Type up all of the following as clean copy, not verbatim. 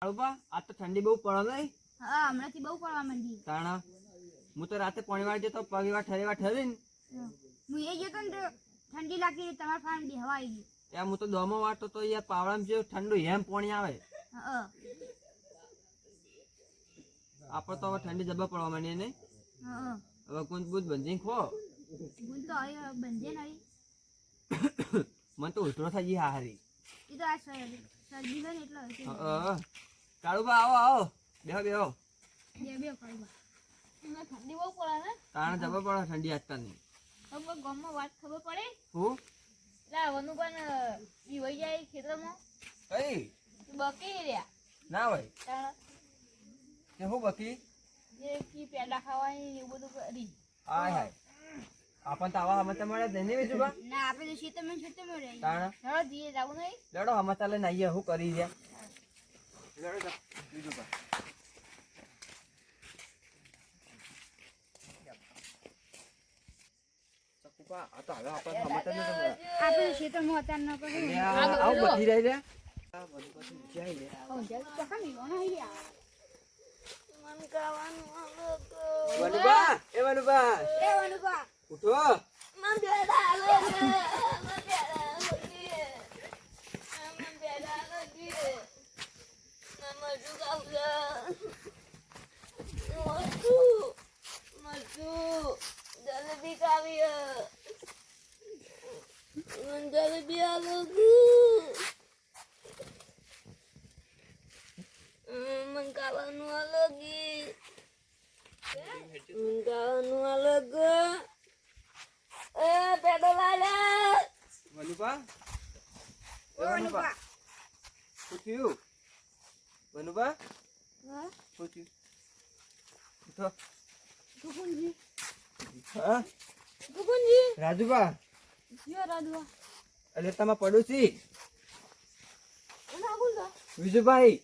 કાળુબા આ તો ઠંડી બહુ પડે નહીં? હા હમણાંથી બહુ પડવા માંડી. તાણા હું તો રાતે પાણી વાર જતો પગીવાર ઠરીને હું એ જતો ને તો ઠંડી લાગી તમારા ફાર્મ બી હવા આવી ગઈ. ત્યાં હું તો દોમો વાટતો તો યાર પાવડામાં જેવું ઠંડુ હેમ પાણી આવે. હા આપણે તો હવે ઠંડી જબર પડવા માંડી નહીં. હા હવે ગુંદ બુદ બંધી ખો. ગુંદ તો હવે બંધે નહીં. મને તો ઉધરો થઈ ગઈ હારી. એ તો આ શરદી હોય ને એટલે હશે. કાળુબા આવો આવો બેહો બેહો. બે કાળુબા ઠંડી બહુ પડે ને. તાણે જબર પડે ઠંડી આજકાલની. હવે ગામમાં વાત ખબર પડે હું લા વનુ પણ ઈ વઈ જાય ખેતરમાં કઈ બકી રહ્યા ના હોય તાણ કે હું બકી જે કી પેડા ખાવાની એવું બધું કરી. હાય હાય આપણ તો આવા હમતા મળે જ નહીં વિજુબા. ના આપણે તો ખેતરમાં રહી. તાણે ચલો જીએ જાવું નહીં. લડો હમતા લઈને આવીએ હું કરી છે લડો વિજુબા. આ તો હવે આપણે હમતા ન આપણે ખેતરમાં હતા ન કરે. આવ બધી રહી રે આ બધું પછી જાય રે. મન ખાવાનું આવે તો વનુબા એ વનુબા એ વનુબા ઉઠો. મન બેડા આવે મન બેડા લગી મન બેડા લગી મન જુગાવલા મરચુ જલેબી ખાવી મન જલેબી આલગુ મન ખાવાનું આલગી મન ખાવાનું આલગ એ પેડો લાલા વનુબા એ વનુબા શું થયું વનુબા હા શું થયું ઉઠો. ગુગુનજી હા ગુગુનજી રાજુબા યો રાદવા એટલે તમે પડોશી ના ગુંજા વિજુભાઈ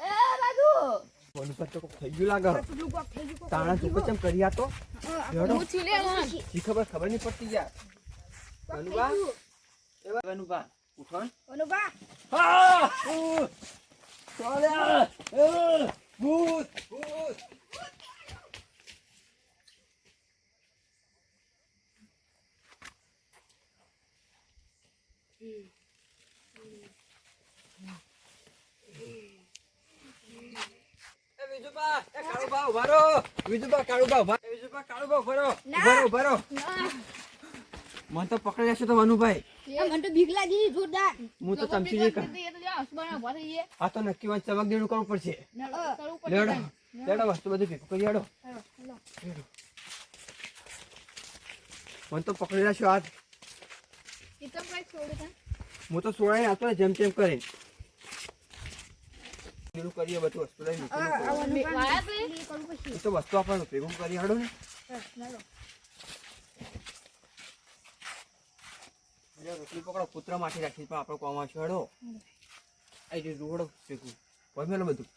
એ રાદુ વનુબા તો થઈ ગયું લાગે. તાણા તું કેમ કરી આ તો હું છું લે જી ખબર નહીં પડતી યાર. વનુબા એ વનુબા ઉઠો ને. વનુબા હા ચાલે ભૂત ભૂત. વિજુબા એ કાળુબા ઉભા રહો. વિજુબા કાળુબા ઉભા. વિજુબા કાળુબા ઉભા રહો. ઉભા રહો. મને તો પકડી લેશે તો વનુભાઈ. મને તો બીક લાગી જોરદાર. હું તો ચમચી જઈ કર. આ તો નક્કી વાત ચમક દેવું કરવું પડશે. લેડો લેડો વસ્તુ બધું ભેગું કરી આડો. મને તો પકડી લેશો હાથ. હું તો સોળાઈ આવતો ને જેમ તેમ કરી ભેગું કરીએ બધું વસ્તુ લઈ તો વસ્તુ આપણે ભેગું કરી આડો ને. રોટલી પકડો કૂતરા માથી રાખી પણ આપણે કોમાં છેડો અહીં રોડો ભેગું બોલ મેલો બધું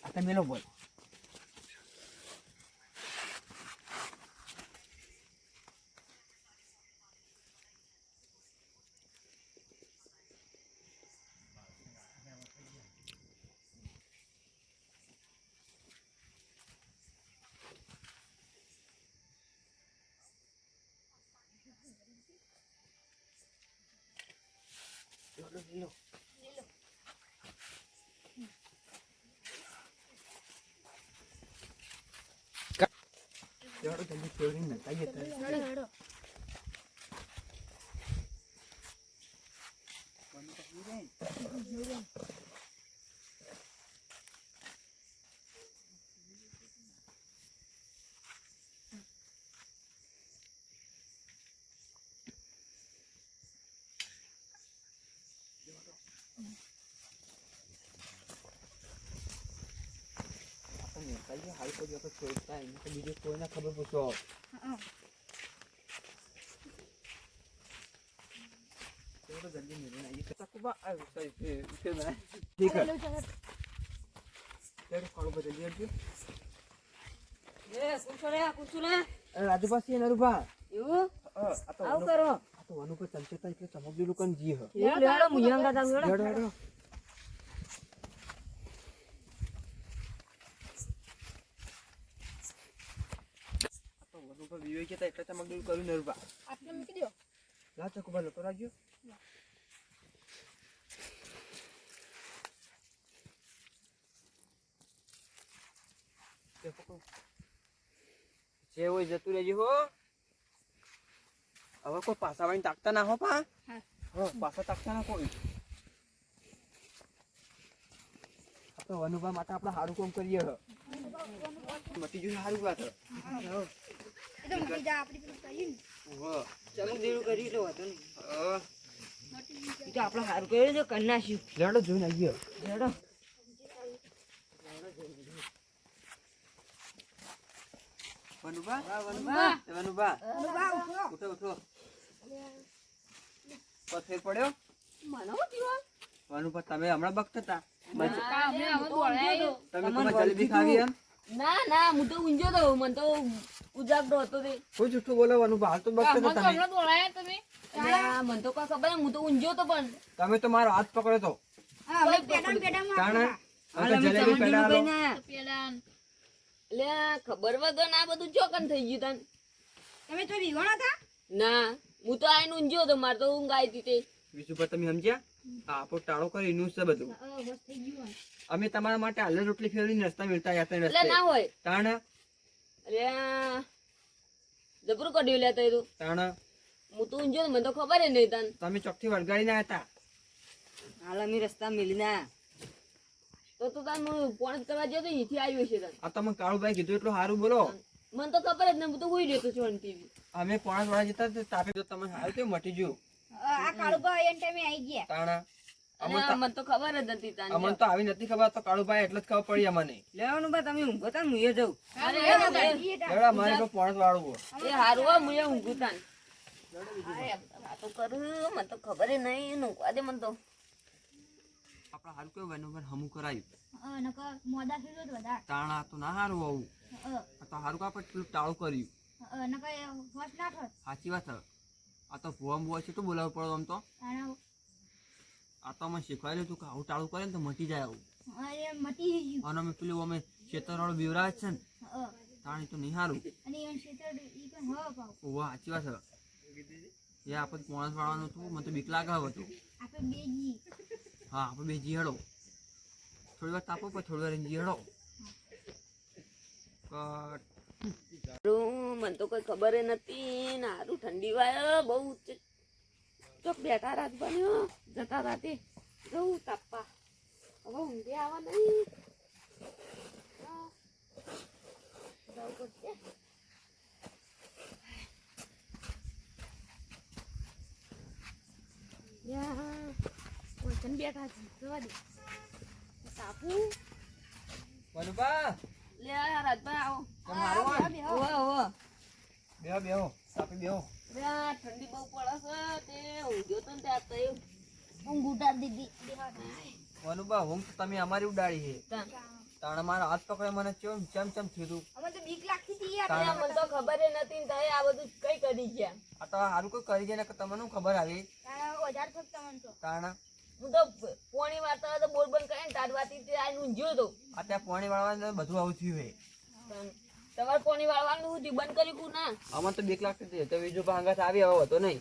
આ તો મેલો બોલ. જલ્દી ફેવરી ને આઈએ તો હાલ કોઈ આપણે છોડતા બીજું કોઈને ખબર પૂછો. જલ્દી મેળવીને આવીએ. ઠીક है કાળુબા જલ્દી આવજો. રાજુભા છે નરુભા એવું આ તો આવું કરો. તો વાનું પર ચમચેતા એટલે ચમકદીલું કન જી હ લેડો મુયંગા તા લેડો. હેડો હેડો આ તો વાનું પર વિવેક હતા એટલે ચમકદીલું કર્યું નરવા આટલે મૂકી દો લા ચકુ ભાઈ તો રાખજો તે પકડો જે હોય જતું રહેજો હો હવે કોઈ પાછા વાળીને તાકતા ના હો પા હા. પાછા તાકતા ના કોઈ આપણે વનુભા માટે આપણે સારું કામ કરીએ હ મટી જોઈને સારું વાત હ. એ તો મટી જા આપણી પેલું કર્યું ઓહો. ચમકદીલું કર્યું એટલે વાંધો નહીં. અ, ઈ તો આપણે સારું કર્યું છે કરી નાખ્યું. લેડો જોઈને આવીએ લેડો. વનુભા વનુભા. એ વનુભા બા ઉઠો ઉઠો ઉઠો કોઈ ફેર પડ્યો વનુભા તમે હમણાં બગતા હતા તમે તમારે જલેબી ખાવી એમ ના ના હું તો ઊંઝો તો મને તો ઉજાગરો હતો તે. કોઈ જૂઠું બોલો વનુભા હાલ તો બગતા હતા તમે અલ્યા, મને તો કઈ ખબર નહીં, હું તો ઊંઝો તો પણ તમે તો મારો હાથ પકડ્યો તો હા હવે પેડામાં તાણે હાલ અમે જલેબી ચમકદીલું પેડા કઈ ના આયા. અલ્યા, ખબર વગર આ બધું ચોકન થઈ ગયું તને. તમે તો વિગણો હતા ના હું તો આઈને ઊંઝો તો મારે તો ઊંઘ આવી હતી તે. બીજું પર તમે સમજ્યા આ આપણો ટાળો કરી એનું છે બધું બસ થઈ ગયું અમે તમારા માટે હાલે રોટલી ફેરવીને રસ્તા મિલતા હતા એટલે રસ્તે ના હોય. તાણ અલ્યા, જબરું કાઢ્યું લ્યા તે તો. તાણ હું તો ઊંઝો તો મને તો ખબર ય નહીં તને. તમે ચોકથી વળગાડી ના હતા હાલ અમે રસ્તા મિલી ના તો તને હું ફોન કરવા જતો અહીંથી આવ્યો છે તને. આ તમે કાળુભાઈ કીધું એટલું સારું બોલો મને તો ખબર જ નહીં, હું તો હોઈ રહ્યો તો શાંતિથી. અમે પોણા વાળા જતા હતા, તાપે તો તમે સારું કેવું મટી ગયું આ કાળુબા એન ટાઈમે આવી ગયા તાણા અને મને તો ખબર જ નથી તને. અમને તો આવી નથી ખબર તો કાળુભાઈ એટલે જ ખબર પડી અમને લેવાનું બા તમે ઊંઘો તા, હું એ જાઉં. એવડા મારે તો પોણા વાળું હો. એ હારું હો, હું એ ઊંઘું તાન. અરે, વાતો કરું મને તો ખબર ય નહીં, ઊંઘવા દે મને તો. આપડે સારું કેવું બને હમું કરાયું નકર મોડા થયું તો વધારે તાણા તો ના સારું આવું આ તો સારું કાપડ પેલું ટાળું કર્યું નકર હોશ ના થોત સાચી વાત છે આ તો ભુવા બુવા છે તો બોલાવવું પડે આમ તો અને આ તો અમે શીખવાડેલું હતું કે આવું ટાળું કરે ને તો મટી જાય આવું એ મટી ગયું અને અમે પેલું અમે ખેતરવાળું બીવરાજ છે ને તાણી તો નહીં સારું અને એ ક્ષેત્ર ઈ પણ હવા પાવ ઓવા સાચી વાત છે એ આપણે પોણસ વાળવાનું હતું મને તો બીક લાગે હવે તો આપણે બેજી હા આપણે બે જીહડો થોડી વાર તાપો પછી થોડી વાર જીહડો હારું, મને તો કોઈ ખબર ય નથી ને હારું ઠંડી વાય બહુ ચોક બેઠા રાત બન્યો જતા રાતે જવું તાપવા. હવે ઊંઘે આવા નહીં. જવું પડશે. યા, ઓછન બેઠા છે જવા દે. તાપુ વનુભા લે આ રાજભાઈ આવો. તમે સારું હોય? ઓવા ઓવા. બેહો બેહો તાપે બેહો અરે આ ઠંડી બહુ પડે છે તે ઊંઘ્યો તો ને ત્યાં તઈ ઊંઘ ઉડાડ દીધી વનુભા ઊંઘ તો તમે અમારી ઉડાડી છે ત્યાં. તાણે મારો હાથ પકડે મને ચમ ચમ થયું અમે તો બીક લાગતી હતી યાર તાણા. મને તો ખબર ય નથી ને તઈ આ બધું કઈ કરી ગયા. આ તો સારું કોઈ કરી જાય ને કે તમને શું ખબર આવી વધારે થક તમને તો તાણા હું તો પોણી વાર્તા તો બોલ બંધ કરીને તાડવાથી તે આઈને ઊંઘ્યો તો. આ ત્યાં પાણી વાળવા બધું આવું થયું હે તમારે પોણી વાળવાનું હતું બંધ કરી કું ના આમાં તો બીક લાગતી હતી તો બીજું ભાંગા આવી હવે હતો નહીં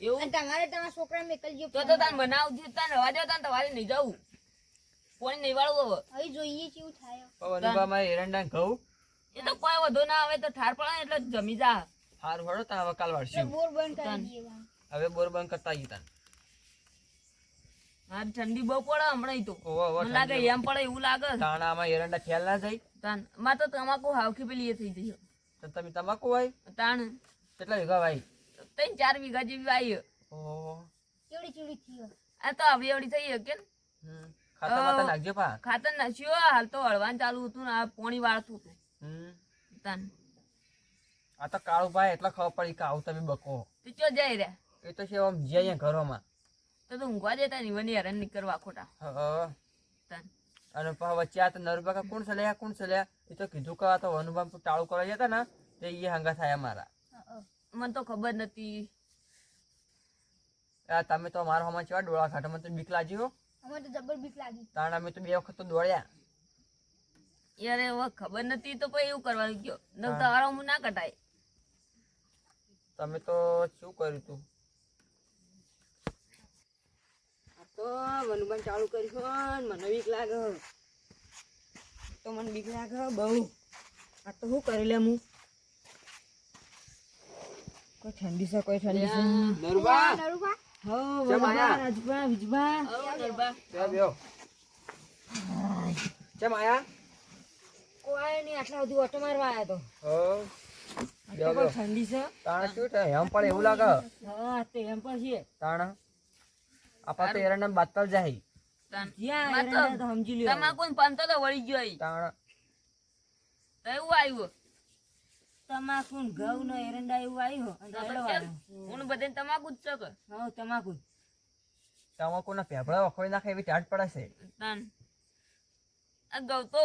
એવું અને તમારે તમારા છોકરા મેકલજો તો તાન બનાવજો તાન રવા દો તાન તમારે નહીં જવું પોણી નહીં વાળવું હવે. હવે જોઈએ કેવું થાય વનુભા મારે એરંડા ઘઉં એ તો કોઈ વધુ ના આવે તો ઠાર પડે ને એટલે જમી જા. હારું હળો તા હવે કાલ એટલે વાળશું બોર બંધ કરી દઈએ વાં. હવે બોર બંધ કરતા ગઈ તાન હા ઠંડી બહુ પડે હમણાં ઈ તો ઓહો ઓહો મને લાગે એમ પડે એવું લાગે તાણામાં એરંડા ખ્યાલ ના જાય તાન માં તો તમાકુ હાવખી પેલી એ થઈ જઈ તો તમે તમાકુ હોય તાણ કેટલા વીઘા ભાઈ 3-4 વીઘા જેવી વાઈ. ઓહો કેવડી કેવડી થયો આ તો હવે એવડી થઈ કે ખાતા માતા નાખજો પા ખાતર નાખ્યો હાલ તો હળવાનું ચાલુ હતું ને આ પોણી વાળતું હતું તાન. આ તો કાળું ભાઈ એટલા ખબર પડી કે આવું તમે બકો તો ચો જાય રહ્યા એ તો છે આમ જે અહીંયા ઘરોમાં તો ઊંઘવા દેતા નહીં વની હેરાન નહીં કરવા ખોટા તાન. અને પછી વચ્ચે આ તો નરુબા કા કોણ ચલ્યા એ તો કીધું કે આ તો વનુભામ ટાળું કરવા જતા ને તે એ હંગા થાય અમારા મને તો ખબર નથી આ તમે તો મારા હમણાં કેવા ડોળા ખાટા મને તો બીક લાગી હો. અમે તો જબર બીક લાગી. તાણ અમે તો 2 વખત તો દોડ્યા. યાર હવે ખબર નથી તો પછી એવું કરવાનું કયો ન તો હારો હું ના કટાય. તમે તો શું કર્યું તું? આ તો વનુબાન ચાલુ કર્યું મને બીક લાગે તો મને બીક લાગે બહુ. આ તો શું કરી લે હું કોઈ ઠંડી છે કોઈ ઠંડી છે. નરુબા નરુભા હો કેમ આયા? રાજભા વિજભા બેહો. કેમ આયા? કોઈ નહીં આટલા સુધી ઓટો મારવા આવ્યા તો. હો આ તો કોઈ ઠંડી છે. તાણ શું થાય એમ પડે એવું લાગે. હા તે એમ પણ છે. તાણ આપા તો એરંડા બાતલ જાય. જ્યાં એરંડા તો સમજી લ્યો. તમાકુ ને પાન તો વળી ગયો અહીં. તાણ તો એવું આવ્યું તમાકુ ને ઘઉં નો એરંડા એવું આવ્યું અને દડો આવ્યો. હું બધે તમાકુ જ છે કે હા તમાકુ જ. તમાકુના પેપડા વખોઈ નાખે એવી ટાટ પડે છે. તાન આ ઘઉં તો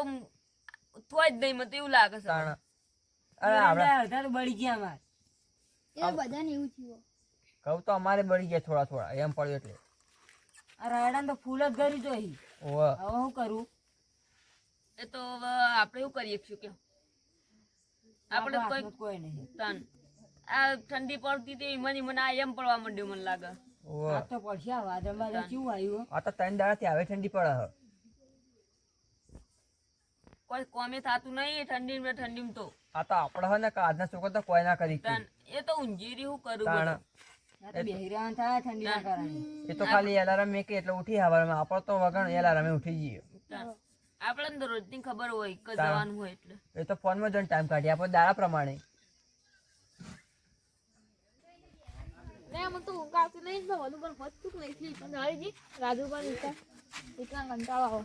થોય જ નહીં મને તો એવું લાગે છે. તાણ અરે આપણે અડધા તો બળી ગયા અમાર. એ બધાને એવું થયું. ઘઉં તો અમારે બળી ગયા થોડા થોડા એમ પડ્યું એટલે. આ રાયડા તો ફૂલ જ ગરી જોઈ. ઓવે હવે શું કરું? એ તો હવે આપણે એવું કરીએ શું કે આપણે કોઈ નહીં. તાન આ ઠંડી પડતી હતી મને આ એમ પડવા માંડ્યું મને લાગે. ઓવે આ તો પડશે આ વાદળ વાદળ કેવું આવ્યું. આ તો 3 દાડાથી આવે ઠંડી પડે છે. કોઈ કોમે થાતું નહીં ઠંડીમાં તો. આ તો આપણે હે ને કે આજના છોકરા તો કોઈ ના કરી તાન એ તો ઊંઘીરી હું કરું તાણ બધું. આ તો બેહીરાન થાય ઠંડીના કારણે. એ તો ખાલી એલાર્મ મેકે એટલે ઉઠી હવારમાં આપણે તો વગર એલાર્મે ઉઠી જઈએ. તાન આપણને તો રોજની ખબર હોય કે જવાનું હોય એટલે. એ તો ફોનમાં જોઈને ટાઈમ કાઢીએ આપણે દાડા પ્રમાણે. મને તો ઊંઘ આવતી નહીં તો વધુ પણ હોતું નહીં પણ હરીજી રાજુ પણ એટલા કંટાળો આવો.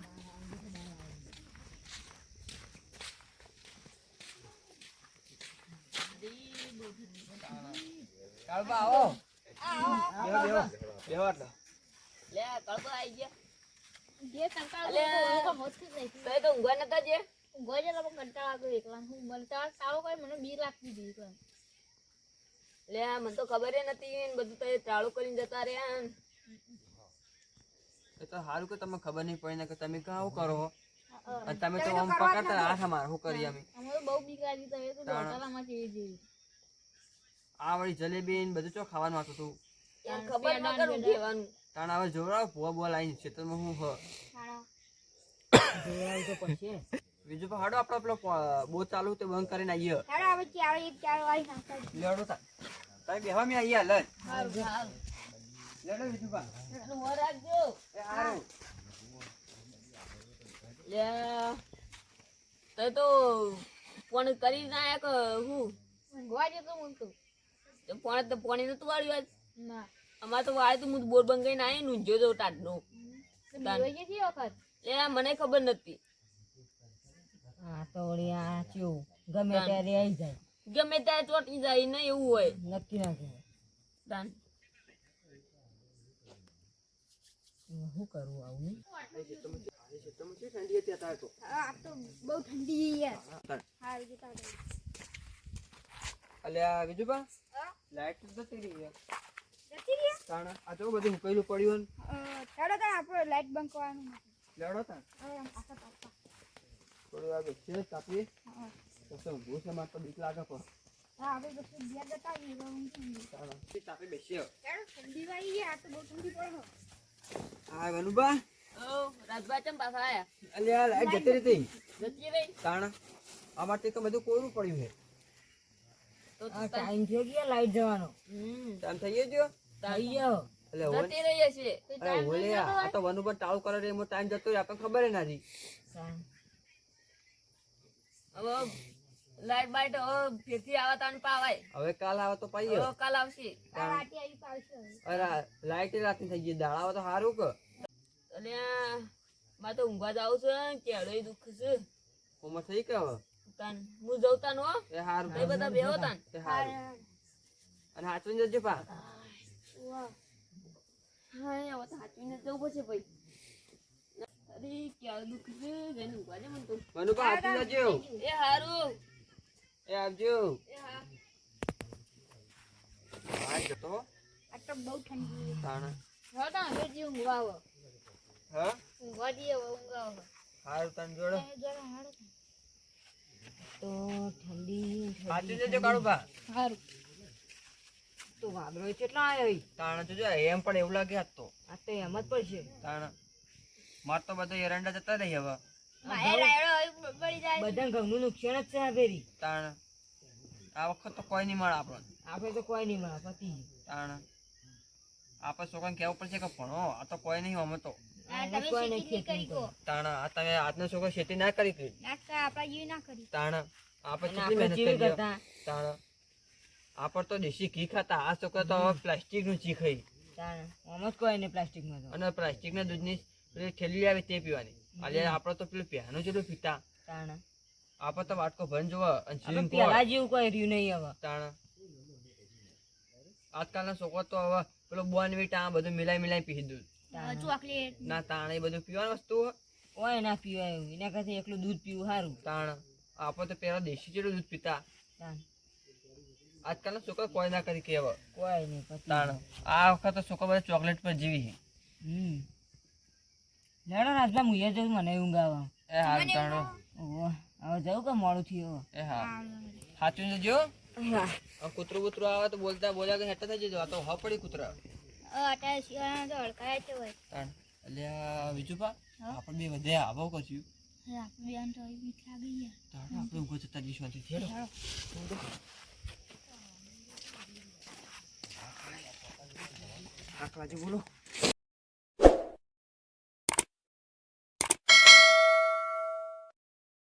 કાળબા આવો. બેહો બેહો બેહો આટલા. લે કળબો આવી ગયા. જે કંટાળો અલે. તો હોતું નહીં. તો એ તો ઊંઘવા નતા જે. ગોજે લોકો કંટાળો આવતો એકલા હું મને તાવ કોઈ મને બીક લાગતી હતી એકલા. લે મને તો ખબર નથી ને બધું તો એ ચાલુ કરીને જતા રહ્યા ને. એ તો સારું કે તમને ખબર નહીં પડી ને કે તમે કાં આવું કરો અને તમે તો આમ પકડતા આ અમાર શું કરીએ અમે. અમે તો બહુ બીક લાગી તો એ તો હોટલમાં છે એ જેવી. આ વળી જલેબી ને બધું ચો ખાવાનું હતું તું. યાર ખબર ન કરું કહેવાનું. તાણ હવે જોવડાવ ભૂવા બોલ આવીને ખેતરમાં હું હ જોડાવું તો પડશે. બીજું પણ હાડો આપણો પેલો બહુ ચાલુ તે બંધ કરીને આવીએ. હેડો આવે ચાર એક ચાર વાળી નાસ્તા લેડો તા તમે બેહવા મે આવીએ લન હારું હારું. લેડો બીજું પા એટલું મોં રાખજો. એ હારું. લે તો તો ફોન કરી ના આયા કે હું ગોજે તો હું તો ફોન તો પાણી નતું વાળ્યું આજ. ના અમારે તો વાળે તો હું બોર બંગાઈને આવી ને ઊંઝો તો ટાઢનો. બીવાઈ ગઈ વખત લે મને ખબર નથી. હા તો વળી આ ચેવું ગમે ત્યારે આવી જાય ગમે ત્યાં ચોટી જાય ને એવું હોય. નક્કી ના કહેવાય. તાન શું કરવું આવું નહીં? ઠંડી હતી અત્યારે તો આ તો બહુ ઠંડી યાર તાણ. હા એ જતા અલ્યા બીજું પા લાઈટ તો જતી રહી યાર. જતી રહી તાણ આ તો બધું હુકાયેલું પડ્યું હેડો તો આપણે લાઈટ બંધ કરવાનું લેડો તાણ આખા તાપા થોડું આ બેસીએ તાપીએ હા તો ઊભું છે મારે તો બીક લાગે પણ હા આપણે પછી ઘેર જતા આવીએ તો ઊંઘ આવી. તાણ તાપી બેસીએ હેડો ઠંડી વાળી યાર તો બહુ ઠંડી પડે હો. હા વનુબા ઓ રાજભા ચમ પાછા આયા. અલ્યા લાઈટ જતી રહી જતી રહી તાણ અમારે તો બધું કોરું પડ્યું છે તો આ ટાઈમ થયો ગયા લાઈટ જવાનો ટાઈમ થઈ ગયો થઈ ગયો. એટલે હવે જતી રહી હશે. અરે ઓલે આ તો વનુબા ટાળું કરે રે એમાં ટાઈમ જતો રહે આપણને ખબર નથી. હવે લાઈટ બાઈટ હવે ફેરથી આવા તાન પાવાય. હવે કાલ આવે તો પાઈએ હવે કાલ આવશે. આ રાતે આવી પાડશે હવે. અરે લાઈટ રાતની થઈ ગઈ દાડા આવે તો સારું કે અને મારે તો ઊંઘવા જાવ છે કેળો દુઃખ છે. ઉંમર થઈ કે હવે તાન હું જઉં તાન હો. એ સારું એ બધા બેહો તાન. એ સારું અને હાચવીને જજો પા વાહ હા હવે તો હાચવીને જવું પડશે ભાઈ. અરે કેળો દુઃખ છે જઈને ઊંઘવા દે મને તો. વનુબા હાચવીને જજો એ હારું. એ આવજો એ હા. હા જતો આ તો બહુ ઠંડી તાણા હોતા હવે જી ઊંઘવા આવો હા ઊંઘવા જઈએ ઊંઘ આવો હારું તને જોડો જરા હાડો તો ઠંડી સાચું જજો કાળુભા હારું તો વાદળો કેટલા આવ્યો ઈ? તાણા તો જો એમ પણ એવું લાગે આજ તો આ તો એમ જ પડશે તાણા માર તો બધા એરંડા જતા રહી હવે મારે રાયડો પડી જાય બધા ઘઉંનું નુકસાન જ છે આ ફેરી તાણા આ વખત તો કોઈ નહીં મળે આપણને આપણે તો કોઈ નહીં મળે પતિ તાણા આપણે છોકરાને કહેવું પડશે કે ભણો આ તો કોઈ નહીં અમે તો તમે કોઈ નહીં ખેતી કરી કો તાણા આ તમે આજનો છોકરો ખેતી ના કરી કઈ નાખતા આપણા જેવી ના કરી તાણા આપણે અને કેટલી આપણે મહેનત જેવી કરી કરતા તાણા આપણે તો દેશી ઘી ખાતા આ છોકરા તો હવે પ્લાસ્ટિકનું ઘી ખાઈ તાણે આમ જ કોઈ નહીં પ્લાસ્ટિકમાં તો અને પ્લાસ્ટિકના દૂધની પેલી થેલી આવે તે પીવાની એટલે આપણે તો પેલું પ્યાનું જેટલું પીતા તાણે આપણે તો વાટકો ભરીને જોવા અને આપણે જીમ પેલા જેવું કોઈ રહ્યું નહીં હવે તાણા આજકાલના છોકરા તો હવે પેલો બોર્નવીટા આ બધું મિલાઈ પી દૂધ ચોકલેટ ના તાણા એ બધું પીવાની વસ્તુ હોય કોઈ ના પીવાય એવું એના કરતા એકલું દૂધ પીવું સારું તાણા આપણે તો પેલા દેશી જેટલું દૂધ પીતા તાણે આજકાલના છોકરા કોઈ ના કરી કહેવા કોઈ નહીં પતિ તાણા આ વખત તો છોકરા બધા ચોકલેટ પર જીવી છે લેડો રાજભા મુએ જવું મને ઊંઘ આવે એ હાલ તાણો ઓહો હવે જવું કે મોડું થયું એ હા સાચું જજો હવે આ કૂતરું બૂતરું આવે તો બોલ્યા કે હેઠા થઈ જજો આ તો હા પડી કૂતરા અત્યારે શિયાળા તો હડકાય છે હોય તાણ એટલે બીજું પા આપણે બે વધે આવો કશું આપણે બેન તો બીક લાગી ગયા તાણ આપણે ઊંઘો જતા જઈશું આથી હેડો આખલા બોલો